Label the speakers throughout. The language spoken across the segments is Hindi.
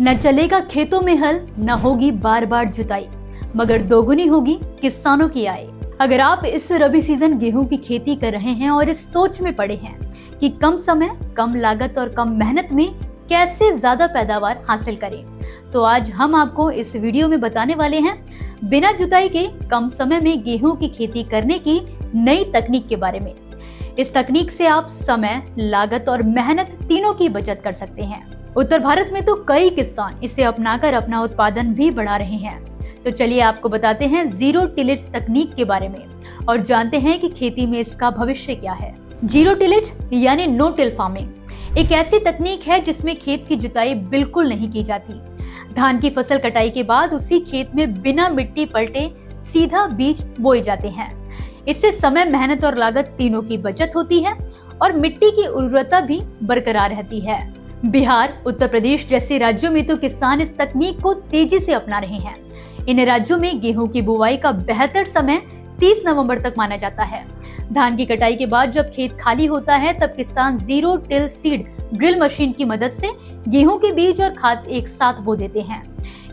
Speaker 1: न चलेगा खेतों में हल, न होगी बार बार जुताई, मगर दोगुनी होगी किसानों की आय। अगर आप इस रबी सीजन गेहूं की खेती कर रहे हैं और इस सोच में पड़े हैं कि कम समय, कम लागत और कम मेहनत में कैसे ज्यादा पैदावार हासिल करें, तो आज हम आपको इस वीडियो में बताने वाले हैं बिना जुताई के कम समय में गेहूं की खेती करने की नई तकनीक के बारे में। इस तकनीक से आप समय, लागत और मेहनत तीनों की बचत कर सकते हैं। उत्तर भारत में तो कई किसान इसे अपनाकर अपना उत्पादन भी बढ़ा रहे हैं। तो चलिए आपको बताते हैं जीरो टिलेज तकनीक के बारे में और जानते हैं कि खेती में इसका भविष्य क्या है। जीरो टिलेज यानी नो टिल फार्मिंग एक ऐसी तकनीक है जिसमें खेत की जुताई बिल्कुल नहीं की जाती। धान की फसल कटाई के बाद उसी खेत में बिना मिट्टी पलटे सीधा बीज बोए जाते हैं। इससे समय, मेहनत और लागत तीनों की बचत होती है और मिट्टी की उर्वरता भी बरकरार रहती है। बिहार, उत्तर प्रदेश जैसे राज्यों में तो किसान इस तकनीक को तेजी से अपना रहे हैं। इन राज्यों में गेहूं की बुवाई का बेहतर समय 30 नवंबर तक माना जाता है। धान की कटाई के बाद जब खेत खाली होता है तब किसान zero till seed drill machine की मदद से गेहूं के बीज और खाद एक साथ बो देते हैं।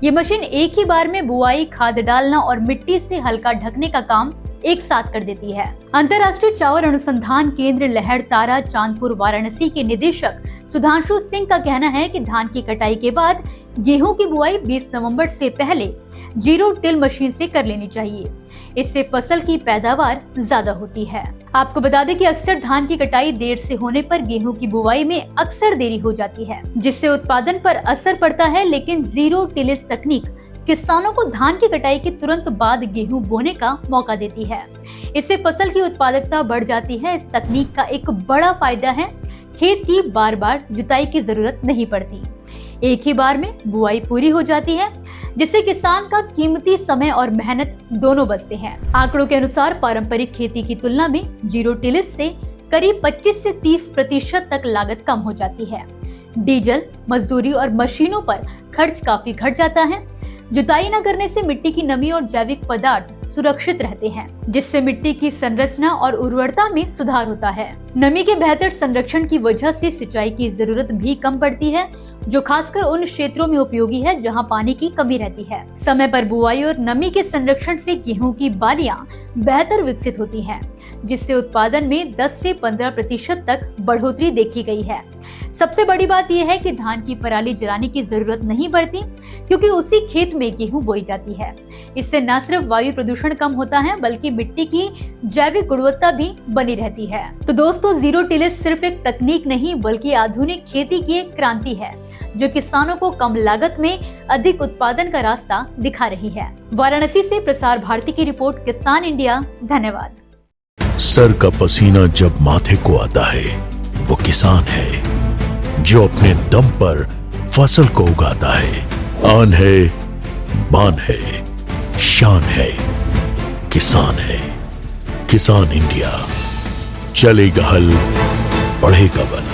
Speaker 1: ये मशीन एक ही बार में बुआई, खाद डालना और मिट्टी से हल्का ढकने का काम एक साथ कर देती है। अंतर्राष्ट्रीय चावल अनुसंधान केंद्र लहरतारा चांदपुर वाराणसी के निदेशक सुधांशु सिंह का कहना है कि धान की कटाई के बाद गेहूं की बुआई 20 नवंबर से पहले जीरो टिल मशीन से कर लेनी चाहिए। इससे फसल की पैदावार ज्यादा होती है। आपको बता दें कि अक्सर धान की कटाई देर से होने पर गेहूं की बुवाई में अक्सर देरी हो जाती है, जिससे उत्पादन पर असर पड़ता है। लेकिन जीरो टिलेज तकनीक किसानों को धान की कटाई के तुरंत बाद गेहूं बोने का मौका देती है। इससे फसल की उत्पादकता बढ़ जाती है। इस तकनीक का एक बड़ा फायदा है, खेत की बार बार जुताई की जरूरत नहीं पड़ती। एक ही बार में बुआई पूरी हो जाती है, जिससे किसान का कीमती समय और मेहनत दोनों बचते हैं। आंकड़ों के अनुसार पारंपरिक खेती की तुलना में जीरो टिलेज से करीब 25 से 30% तक लागत कम हो जाती है। डीजल, मजदूरी और मशीनों पर खर्च काफी घट जाता है। जुताई न करने से मिट्टी की नमी और जैविक पदार्थ सुरक्षित रहते हैं, जिससे मिट्टी की संरचना और उर्वरता में सुधार होता है। नमी के बेहतर संरक्षण की वजह से सिंचाई की जरूरत भी कम पड़ती है, जो खासकर उन क्षेत्रों में उपयोगी है जहां पानी की कमी रहती है। समय पर बुआई और नमी के संरक्षण से गेहूं की बालियां बेहतर विकसित होती हैं, जिससे उत्पादन में 10 से 15% तक बढ़ोतरी देखी गई है। सबसे बड़ी बात यह है कि धान की पराली जलाने की जरूरत नहीं पड़ती, क्योंकि उसी खेत में गेहूं बोई जाती है। इससे न सिर्फ वायु प्रदूषण कम होता है, बल्कि मिट्टी की जैविक गुणवत्ता भी बनी रहती है। तो दोस्तों, जीरो टिलेज सिर्फ एक तकनीक नहीं, बल्कि आधुनिक खेती की एक क्रांति है, जो किसानों को कम लागत में अधिक उत्पादन का रास्ता दिखा रही है। वाराणसी से प्रसार भारती की रिपोर्ट, किसान इंडिया। धन्यवाद।
Speaker 2: सर का पसीना जब माथे को आता है, वो किसान है जो अपने दम पर फसल को उगाता है। आन है, बान है, शान है, किसान है। किसान इंडिया, चलेगा हल, बढ़ेगा बल।